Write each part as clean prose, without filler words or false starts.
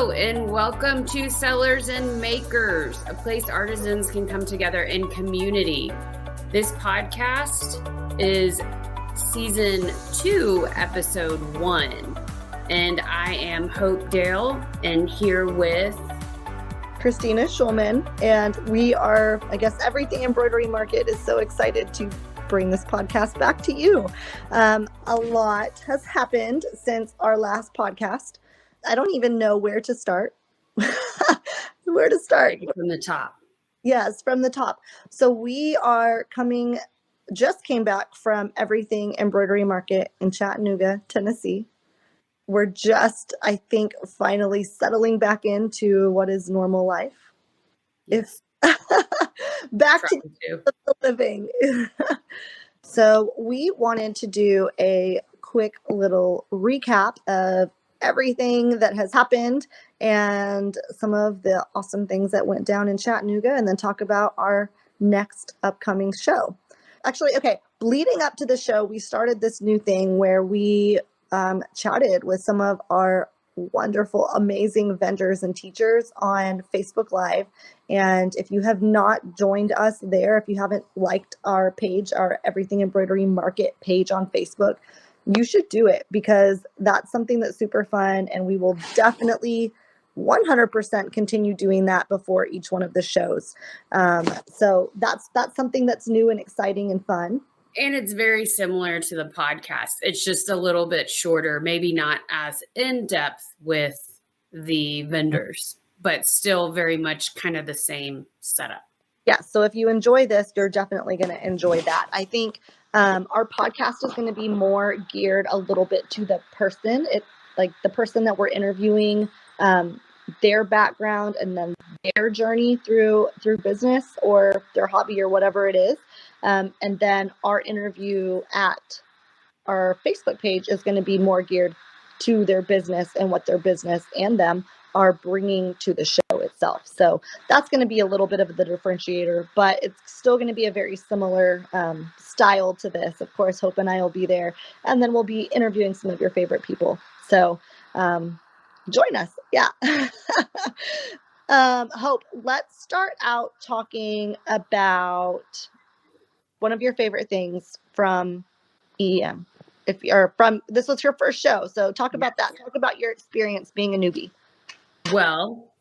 Hello, and welcome to Sellers and Makers, a place artisans can come together in community. This podcast is season 2, episode 1, and I am Hope Dale, and here with Cristina Schulman, and we are, Everything Embroidery Market is so excited to bring this podcast back to you. A lot has happened since our last podcast. I don't even know where to start. Where to start? From the top. Yes, from the top. So we are just came back from Everything Embroidery Market in Chattanooga, Tennessee. We're just, I think, finally settling back into what is normal life. Yes. Back to the living. So we wanted to do a quick little recap of everything that has happened and some of the awesome things that went down in Chattanooga, and then talk about our next upcoming show. Actually, leading up to the show, we started this new thing where we chatted with some of our wonderful, amazing vendors and teachers on Facebook Live. And if you have not joined us there, if you haven't liked our page, our Everything Embroidery Market page on Facebook, you should do it, because that's something that's super fun, and we will definitely 100% continue doing that before each one of the shows. So that's something that's new and exciting and fun. And it's very similar to the podcast. It's just a little bit shorter, maybe not as in-depth with the vendors, but still very much kind of the same setup. Yeah, so if you enjoy this, you're definitely going to enjoy that. I think our podcast is going to be more geared a little bit to the person. It's like the person that we're interviewing, their background, and then their journey through business or their hobby or whatever it is. And then our interview at our Facebook page is going to be more geared to their business and what their business and them are bringing to the show itself. So that's going to be a little bit of the differentiator, but it's still going to be a very similar style to this. Of course, Hope and I will be there, and then we'll be interviewing some of your favorite people. So join us. Yeah. Hope, let's start out talking about one of your favorite things from EEM. This was your first show, so talk about that. Talk about your experience being a newbie. Well,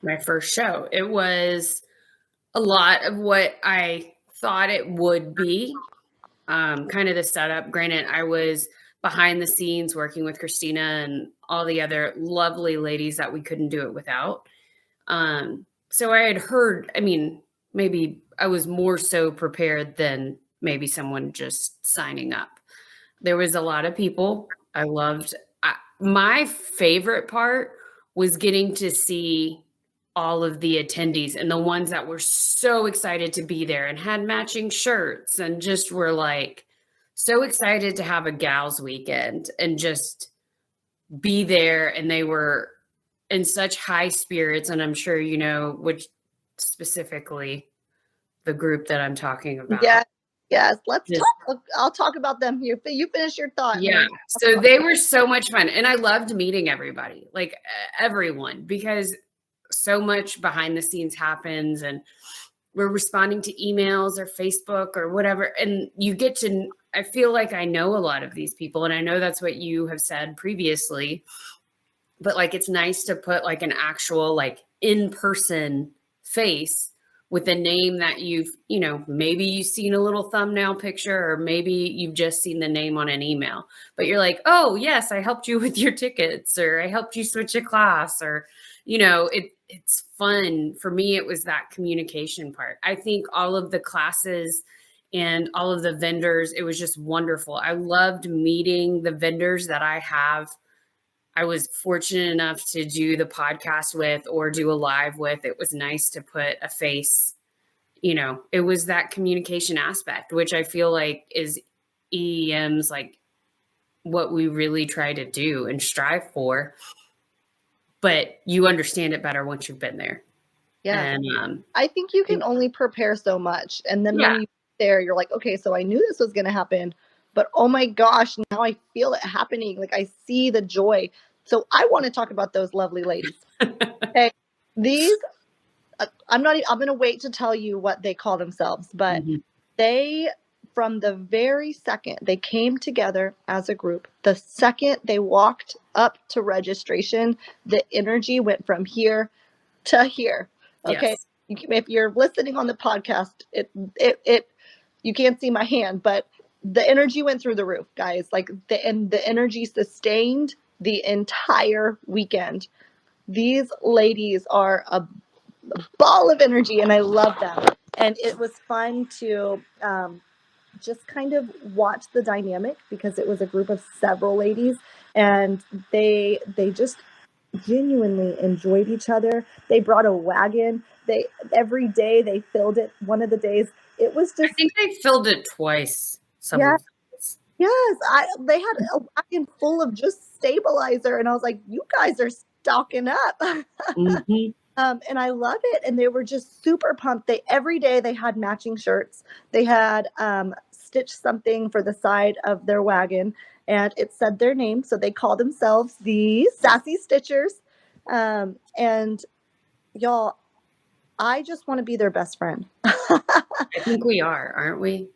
my first show, it was a lot of what I thought it would be, kind of the setup. Granted, I was behind the scenes working with Cristina and all the other lovely ladies that we couldn't do it without. So I had heard, maybe I was more so prepared than maybe someone just signing up. There was a lot of people I loved. My favorite part was getting to see all of the attendees and the ones that were so excited to be there and had matching shirts and just were like so excited to have a gals weekend and just be there. And they were in such high spirits. And I'm sure you know which specifically the group that I'm talking about. Yes. Let's talk. I'll talk about them here. You finish your thought. Yeah. So they were so much fun. And I loved meeting everybody, like everyone, because so much behind the scenes happens and we're responding to emails or Facebook or whatever. And you get to, I feel like I know a lot of these people, and I know that's what you have said previously, but like, it's nice to put like an actual, like in-person face with a name that maybe you've seen a little thumbnail picture, or maybe you've just seen the name on an email, but you're like, oh yes, I helped you with your tickets, or I helped you switch a class, or, it's fun. For me, it was that communication part. I think all of the classes and all of the vendors, it was just wonderful. I loved meeting the vendors that I was fortunate enough to do the podcast with or do a live with. It was nice to put a face, it was that communication aspect, which I feel like is EEM's like what we really try to do and strive for. But you understand it better once you've been there. Yeah. And I think you can only prepare so much. And then when you're there, you're like, okay, so I knew this was going to happen, but oh my gosh, now I feel it happening. Like I see the joy So I want to talk about those lovely ladies. Okay. These, I'm going to wait to tell you what they call themselves, but they, from the very second they came together as a group, the second they walked up to registration, the energy went from here to here. Okay. Yes. If you're listening on the podcast, it you can't see my hand, but the energy went through the roof, guys. Like the energy sustained the entire weekend. These ladies are a ball of energy, and I love them. And it was fun to just kind of watch the dynamic, because it was a group of several ladies, and they just genuinely enjoyed each other. They brought a wagon. They every day they filled it. One of the days it was I just, think they filled it twice. yeah, yes. They had a wagon full of just stabilizer, and I was like, you guys are stocking up. And I love it. And they were just super pumped. Every day they had matching shirts. They had stitched something for the side of their wagon, and it said their name. So they call themselves the Sassy Stitchers. And y'all, I just want to be their best friend. I think we are, aren't we?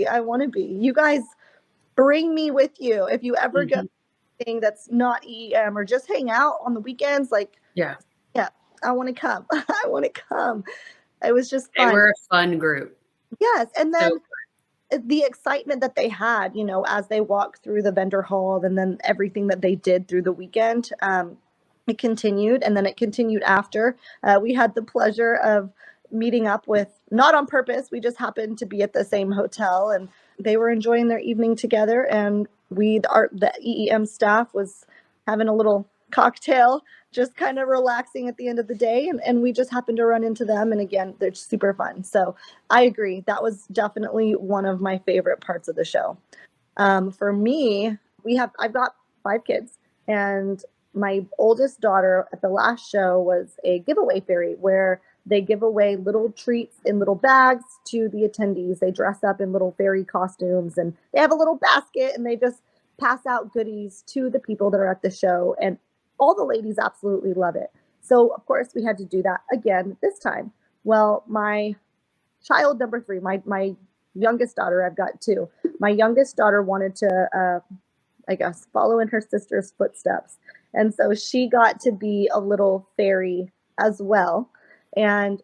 I want to be. You guys bring me with you. If you ever get anything that's not EEM, or just hang out on the weekends, like, yeah, I want to come. I want to come. It was just fun. They were a fun group. Yes. And then the excitement that they had, as they walked through the vendor hall, and then everything that they did through the weekend, it continued. And then it continued after. We had the pleasure of meeting up with, not on purpose, we just happened to be at the same hotel, and they were enjoying their evening together. And the EEM staff was having a little cocktail, just kind of relaxing at the end of the day. And we just happened to run into them. And again, they're super fun. So I agree. That was definitely one of my favorite parts of the show. For me, I've got 5 kids, and my oldest daughter at the last show was a giveaway fairy, where they give away little treats in little bags to the attendees. They dress up in little fairy costumes, and they have a little basket, and they just pass out goodies to the people that are at the show. And all the ladies absolutely love it. So of course we had to do that again this time. Well, my child number 3, my youngest daughter, I've got 2. My youngest daughter wanted to, I guess, follow in her sister's footsteps. And so she got to be a little fairy as well. And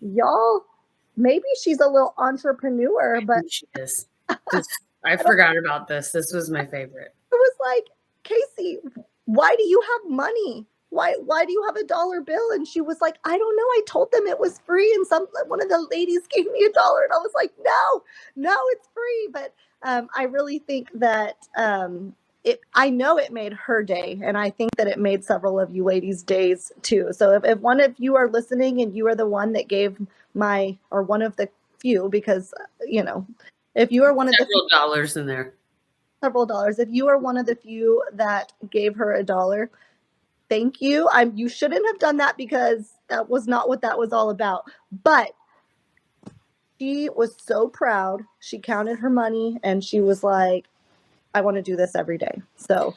y'all, maybe she's a little entrepreneur, but she is. I forgot about this. This was my favorite. It was like, Casey, why do you have money? Why do you have $1 bill? And she was like, I don't know. I told them it was free. And one of the ladies gave me $1. And I was like, no, it's free. But I really think that I know it made her day. And I think that it made several of you ladies' days too. So if one of you are listening and you are the one that gave or one of the few, because, if you are one of several dollars in there. Several dollars. If you are one of the few that gave her $1, thank you. You shouldn't have done that, because that was not what that was all about. But she was so proud. She counted her money, and she was like, I want to do this every day. So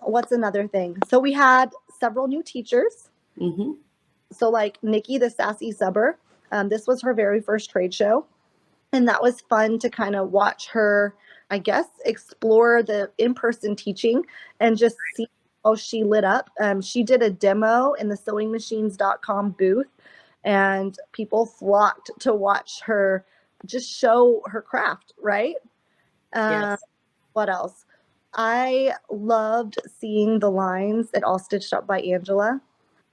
what's another thing? So we had several new teachers. So like Nikki, the Sassy Subber, this was her very first trade show. And that was fun to kind of watch her, I guess, explore the in-person teaching and just see how she lit up. She did a demo in the sewingmachines.com booth, and people flocked to watch her just show her craft, right? Yes. What else? I loved seeing the lines at All Stitched Up by Angela.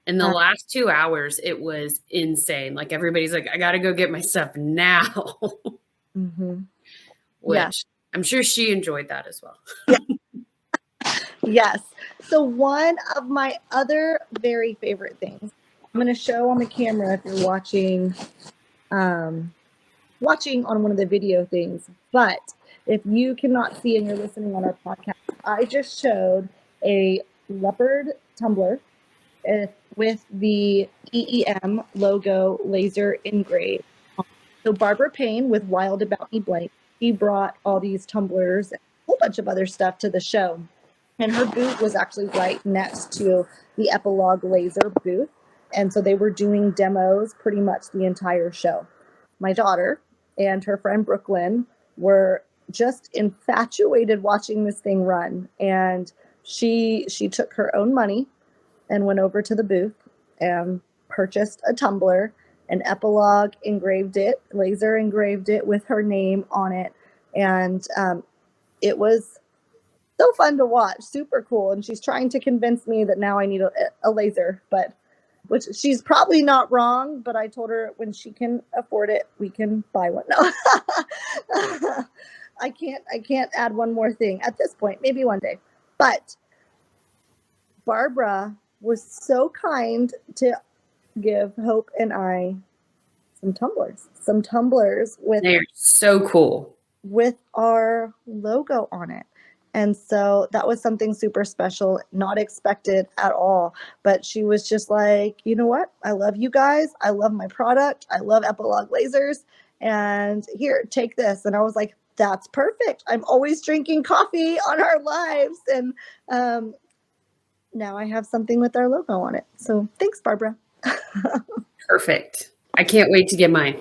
In the last 2 hours, it was insane. Like, everybody's like, I got to go get my stuff now. Which I'm sure she enjoyed that as well. Yes. So one of my other very favorite things, I'm going to show on the camera if you're watching on one of the video things. But if you cannot see and you're listening on our podcast, I just showed a leopard tumbler with the EEM logo laser engraved. So Barbara Payne with Wild About Me Blank, she brought all these tumblers, whole bunch of other stuff to the show. And her booth was actually right next to the Epilogue Laser booth. And so they were doing demos pretty much the entire show. My daughter and her friend Brooklyn were just infatuated watching this thing run. And she took her own money and went over to the booth and purchased a tumbler, and Epilogue engraved it, laser engraved it with her name on it. And it was so fun to watch, super cool. And she's trying to convince me that now I need a laser, but which she's probably not wrong, but I told her when she can afford it, we can buy one. No, I can't add one more thing at this point, maybe one day. But Barbara was so kind to give Hope and I some tumblers with, they're so cool, with our logo on it. And so that was something super special, not expected at all. But she was just like, you know what? I love you guys. I love my product. I love Epilogue lasers. And here, take this. And I was like, that's perfect. I'm always drinking coffee on our lives. And now I have something with our logo on it. So thanks, Barbara. perfect. I can't wait to get mine.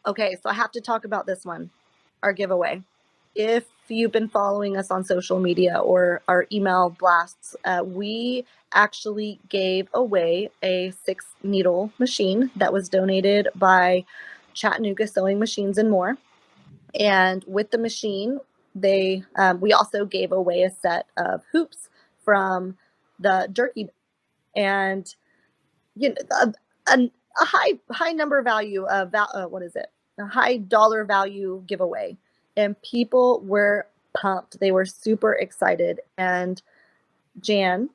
Okay, so I have to talk about this one, our giveaway. If you've been following us on social media or our email blasts, we actually gave away a 6-needle machine that was donated by Chattanooga Sewing Machines and More. And with the machine, we also gave away a set of hoops from the jerky, and a high number value of a high dollar value giveaway. And people were pumped. They were super excited. And Jan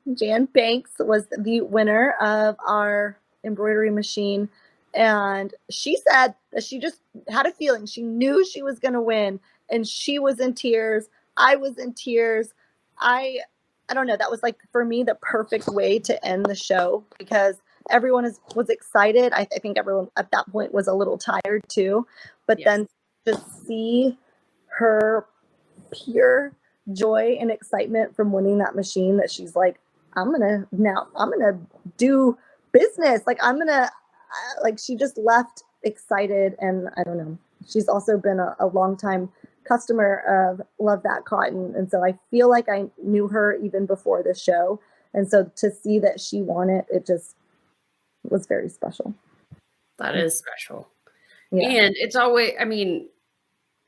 Banks was the winner of our embroidery machine. And she said that she just had a feeling. She knew she was going to win. And she was in tears. I was in tears. I don't know. That was like, for me, the perfect way to end the show, because everyone was excited. I think everyone at that point was a little tired too. But Yes. then to see her pure joy and excitement from winning that machine, that she's like, I'm gonna do business. Like, she just left excited. And I don't know, she's also been a long time customer of Love That Cotton. And so I feel like I knew her even before the show. And so to see that she won it, it just was very special. That is special. Yeah. And it's always, I mean,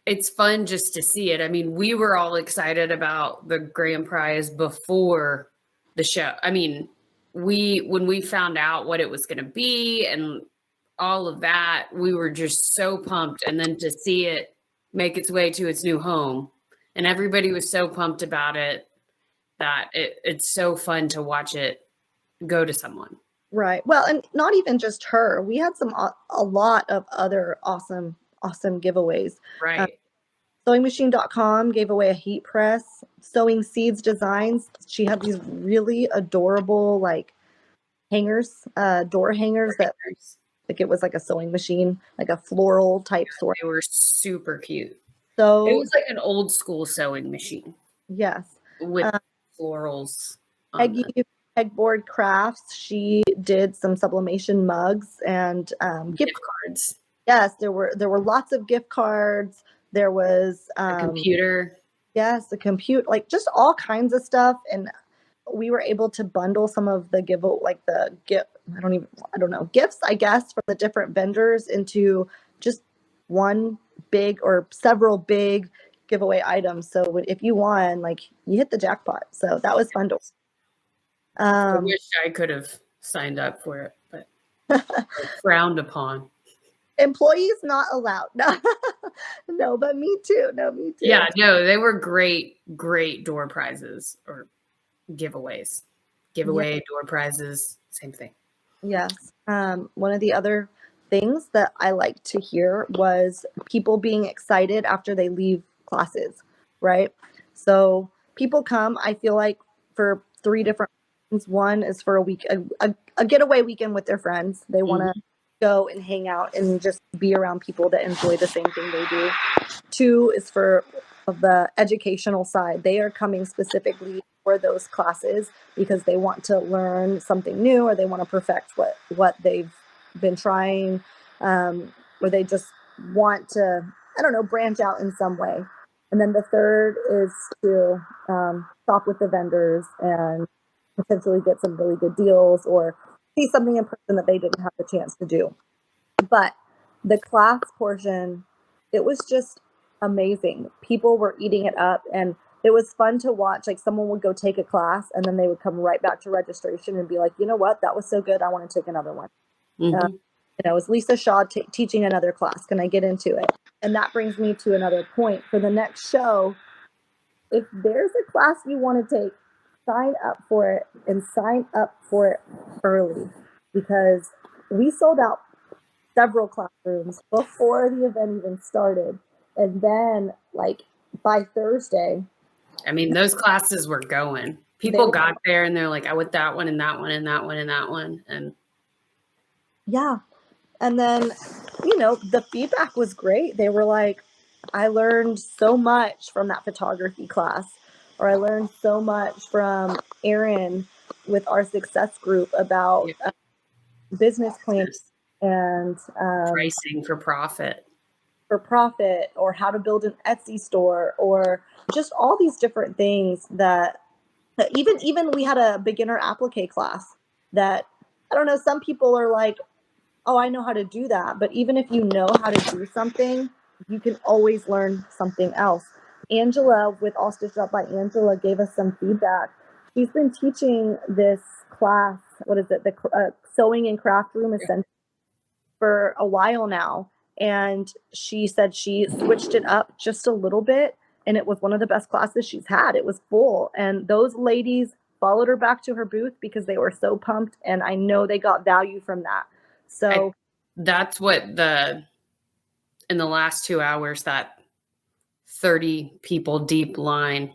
it's fun just to see it. I mean, we were all excited about the grand prize before the show. I mean, when we found out what it was going to be and all of that, we were just so pumped. And then to see it make its way to its new home, and everybody was so pumped about it, that it's so fun to watch it go to someone. Right. Well, and not even just her. We had a lot of other awesome giveaways. Right. Sewingmachine.com gave away a heat press. Sewing Seeds Designs, she had these really adorable like hangers, door hangers that like it was like a sewing machine, like a floral type sort. They were super cute. So it was like an old school sewing machine. Yes. With florals. Pegboard Crafts, she did some sublimation mugs and gift cards. Yes, there were lots of gift cards. There was a computer. Yes, a computer, like just all kinds of stuff. And we were able to bundle some of the gifts, I guess, from the different vendors into just one big or several big giveaway items. So if you won, like, you hit the jackpot. So that was fun to I wish I could have signed up for it, but frowned upon. Employees not allowed. No, but me too. No, me too. Yeah, no, they were great door prizes or giveaways. Door prizes, same thing. Yes. One of the other things that I like to hear was people being excited after they leave classes, right? So people come, I feel like, for 3 different reasons. One is for a getaway weekend with their friends. They want to go and hang out and just be around people that enjoy the same thing they do. 2 is for of the educational side. They are coming specifically for those classes because they want to learn something new, or they want to perfect what they've been trying, or they just want to, I don't know, branch out in some way. And then the third is to shop with the vendors and potentially get some really good deals or see something in person that they didn't have the chance to do. But the class portion, it was just amazing. People were eating it up, and it was fun to watch. Like, someone would go take a class and then they would come right back to registration and be like, you know what, that was so good, I want to take another one. Mm-hmm. Is Lisa Shaw teaching another class? Can I get into it? And that brings me to another point for the next show. If there's a class you want to take, sign up for it, and sign up for it early, because we sold out several classrooms before the event even started. And then, like, by Thursday, I mean, those classes were going. People got there and they're like, I want that one and that one and that one and that one. And yeah. And then, the feedback was great. They were like, I learned so much from that photography class, or I learned so much from Erin with our success group about business planning and pricing for profit, or how to build an Etsy store, or just all these different things that even we had a beginner applique class that, I don't know, some people are like, oh, I know how to do that. But even if you know how to do something, you can always learn something else. Angela with All Stitched Up by Angela gave us some feedback. She's been teaching this class, what is it, the sewing and craft room essentials, for a while now. And she said she switched it up just a little bit, and it was one of the best classes she's had. It was full. And those ladies followed her back to her booth because they were so pumped. And I know they got value from that. So that's what in the last 2 hours, that 30 people deep line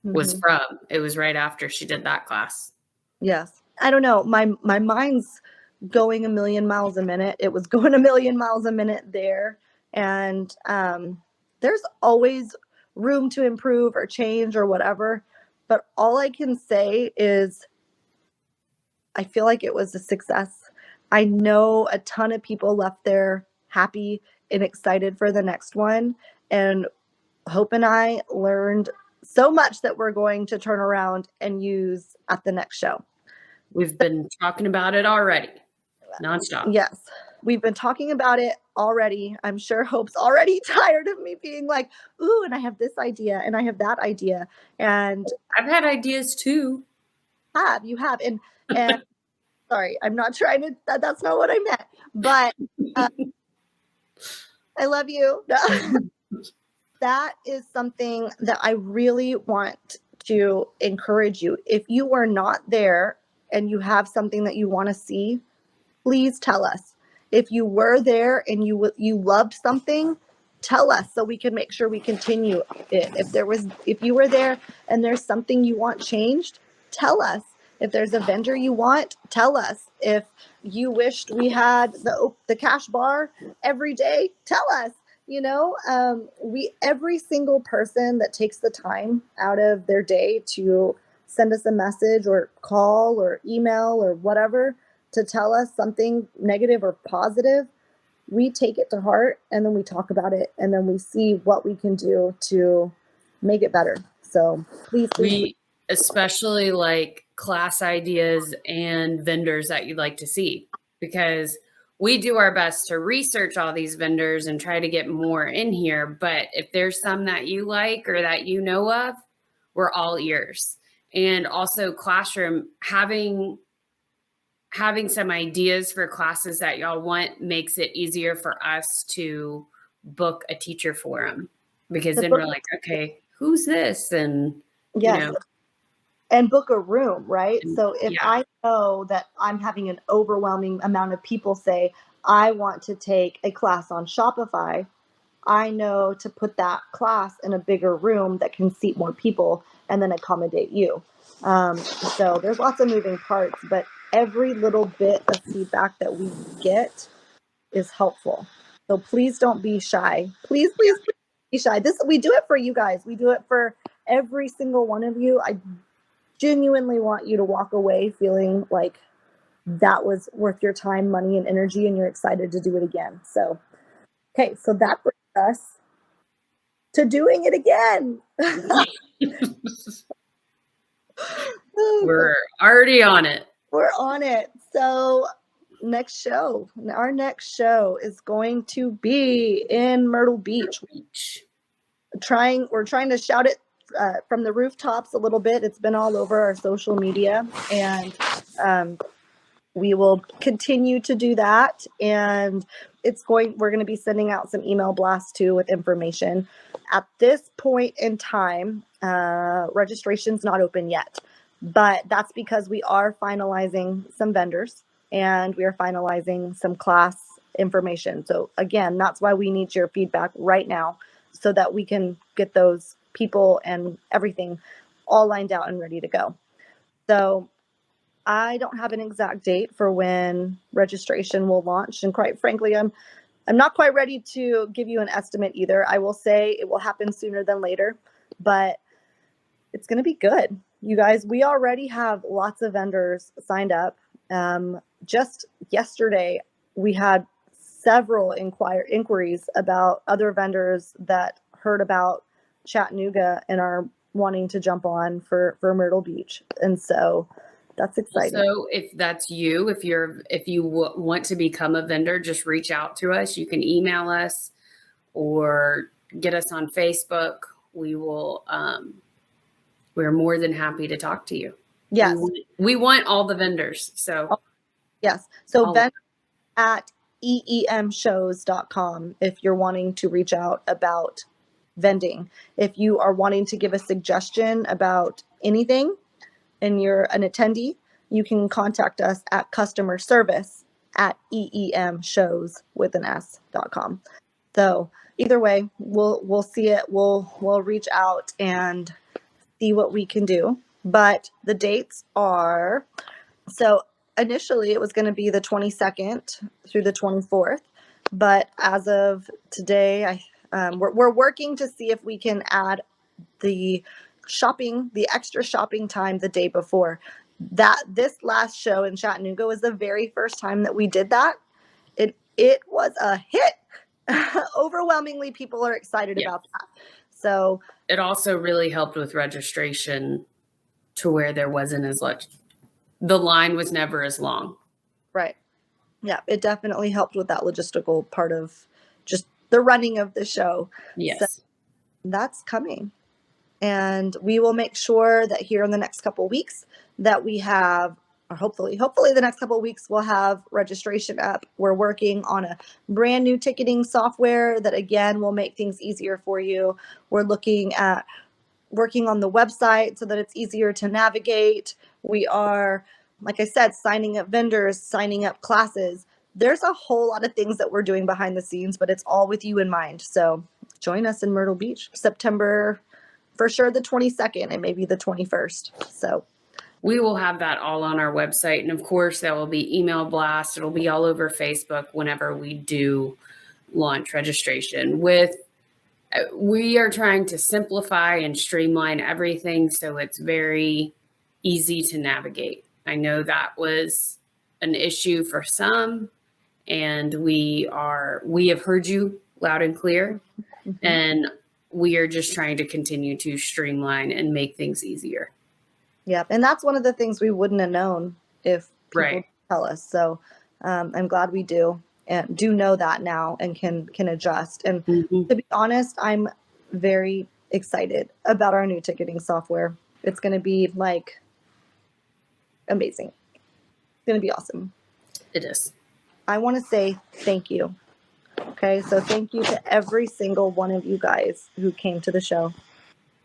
was from. It was right after she did that class. Yes. I don't know. My mind's going a million miles a minute. It was going a million miles a minute there. And there's always room to improve or change or whatever. But all I can say is I feel like it was a success. I know a ton of people left there happy and excited for the next one. And Hope and I learned so much that we're going to turn around and use at the next show. We've been talking about it already, nonstop. Yes, we've been talking about it already. I'm sure Hope's already tired of me being like, ooh, and I have this idea and I have that idea. And I've had ideas too. You have. And sorry, I'm not trying to, that's not what I meant. But I love you. That is something that I really want to encourage you. If you are not there and you have something that you want to see, please tell us. If you were there and you loved something, tell us so we can make sure we continue it. If you were there and there's something you want changed, tell us. If there's a vendor you want, tell us. If you wished we had the cash bar every day, tell us. Every single person that takes the time out of their day to send us a message or call or email or whatever to tell us something negative or positive, we take it to heart, and then we talk about it, and then we see what we can do to make it better. So please. We especially like class ideas and vendors that you'd like to see, because we do our best to research all these vendors and try to get more in here. But if there's some that you like or that you know of, we're all ears. And also classroom, having some ideas for classes that y'all want makes it easier for us to book a teacher for them, because then we're like, okay, who's this? And yes. And book a room, right? So if I know that I'm having an overwhelming amount of people say, I want to take a class on Shopify, I know to put that class in a bigger room that can seat more people and then accommodate you. So there's lots of moving parts, but every little bit of feedback that we get is helpful. So please don't be shy. Please, please, please be shy. We do it for you guys. We do it for every single one of you. I genuinely want you to walk away feeling like that was worth your time, money, and energy, and you're excited to do it again. So, okay, so that brings us to doing it again. We're already on it. We're on it. So our next show is going to be in Myrtle Beach. We're trying to shout it from the rooftops a little bit. It's been all over our social media, and we will continue to do that. And we're going to be sending out some email blasts too with information. At this point in time, registration's not open yet, but that's because we are finalizing some vendors and we are finalizing some class information. So again, that's why we need your feedback right now so that we can get those people and everything all lined out and ready to go. So I don't have an exact date for when registration will launch. And quite frankly, I'm not quite ready to give you an estimate either. I will say it will happen sooner than later, but it's going to be good. You guys, we already have lots of vendors signed up. Just yesterday, we had several inquiries about other vendors that heard about Chattanooga and are wanting to jump on for Myrtle Beach. And so that's exciting. So if that's you, if you want to become a vendor, just reach out to us. You can email us or get us on Facebook. We will, we're more than happy to talk to you. Yes. We want all the vendors. So yes. So vendor at eemshows.com if you're wanting to reach out about vending. If you are wanting to give a suggestion about anything and you're an attendee, you can contact us at customer service at eemshows.com. So either way, we'll see it. We'll reach out and see what we can do. But the dates are, so initially it was going to be the 22nd through the 24th, but as of today, we're working to see if we can add the extra shopping time the day before. This last show in Chattanooga was the very first time that we did that. It was a hit. Overwhelmingly, people are excited about that. So it also really helped with registration to where there wasn't as much. The line was never as long. Right. Yeah, it definitely helped with that logistical part of just the running of the show. Yes. So that's coming. And we will make sure that here in the next couple of weeks that we have, or hopefully the next couple of weeks we'll have registration up. We're working on a brand new ticketing software that again will make things easier for you. We're looking at working on the website so that it's easier to navigate. We are, like I said, signing up vendors, signing up classes. There's a whole lot of things that we're doing behind the scenes, but it's all with you in mind. So join us in Myrtle Beach, September, for sure, the 22nd and maybe the 21st. So we will have that all on our website. And of course, that will be email blast. It'll be all over Facebook whenever we do launch registration. We are trying to simplify and streamline everything so it's very easy to navigate. I know that was an issue for some, and we have heard you loud and clear. Mm-hmm. And we are just trying to continue to streamline and make things easier. Yeah. And that's one of the things we wouldn't have known if people tell us. So I'm glad we do and do know that now and can adjust. And to be honest, I'm very excited about our new ticketing software. It's going to be like amazing. It's going to be awesome. It is. I want to say thank you. Okay, so thank you to every single one of you guys who came to the show.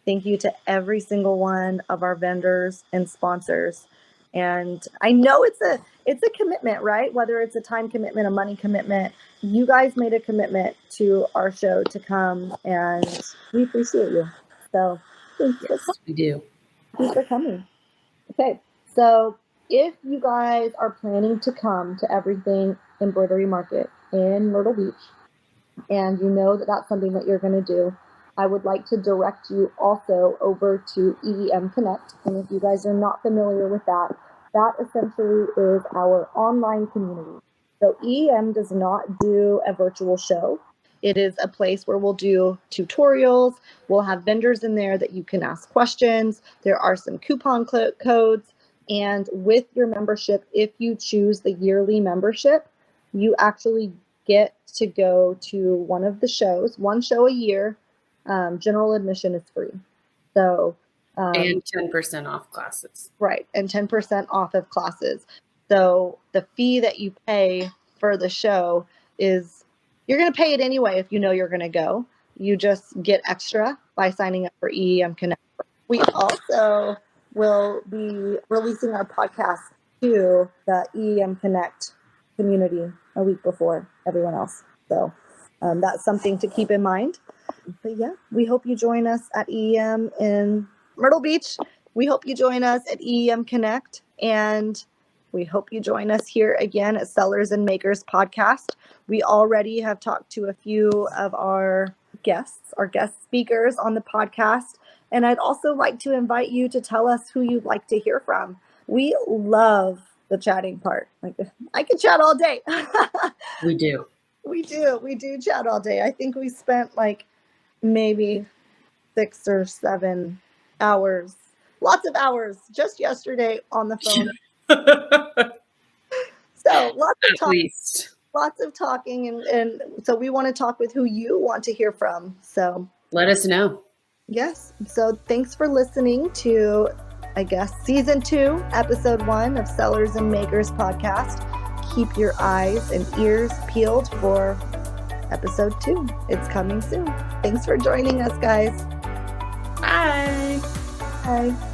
Thank you to every single one of our vendors and sponsors. And I know it's a commitment, right? Whether it's a time commitment, a money commitment, you guys made a commitment to our show to come, and we appreciate you. So yes, we do. Thanks for coming. Okay, so if you guys are planning to come to Everything Embroidery Market in Myrtle Beach, and you know that that's something that you're going to do, I would like to direct you also over to EEM Connect. And if you guys are not familiar with that, that essentially is our online community. So EEM does not do a virtual show. It is a place where we'll do tutorials. We'll have vendors in there that you can ask questions. There are some coupon codes. And with your membership, if you choose the yearly membership, you actually get to go to one of the shows, one show a year. General admission is free. So and 10% off classes. Right, and 10% off of classes. So the fee that you pay for the show is, you're going to pay it anyway if you know you're going to go. You just get extra by signing up for EEM Connect. We also will be releasing our podcast to the EEM Connect community a week before everyone else. So that's something to keep in mind. But yeah, we hope you join us at EEM in Myrtle Beach. We hope you join us at EEM Connect, and we hope you join us here again at Sellers and Makers Podcast. We already have talked to a few of our guest speakers on the podcast, and I'd also like to invite you to tell us who you'd like to hear from. We love the chatting part. Like, I could chat all day. We do. We do chat all day. I think we spent like maybe 6 or 7 hours, lots of hours just yesterday on the phone. So lots of talking, and so we want to talk with who you want to hear from. So let us know. Yes. So thanks for listening to, I guess, season 2, episode 1 of Sellers and Makers Podcast. Keep your eyes and ears peeled for episode 2. It's coming soon. Thanks for joining us, guys. Bye. Bye.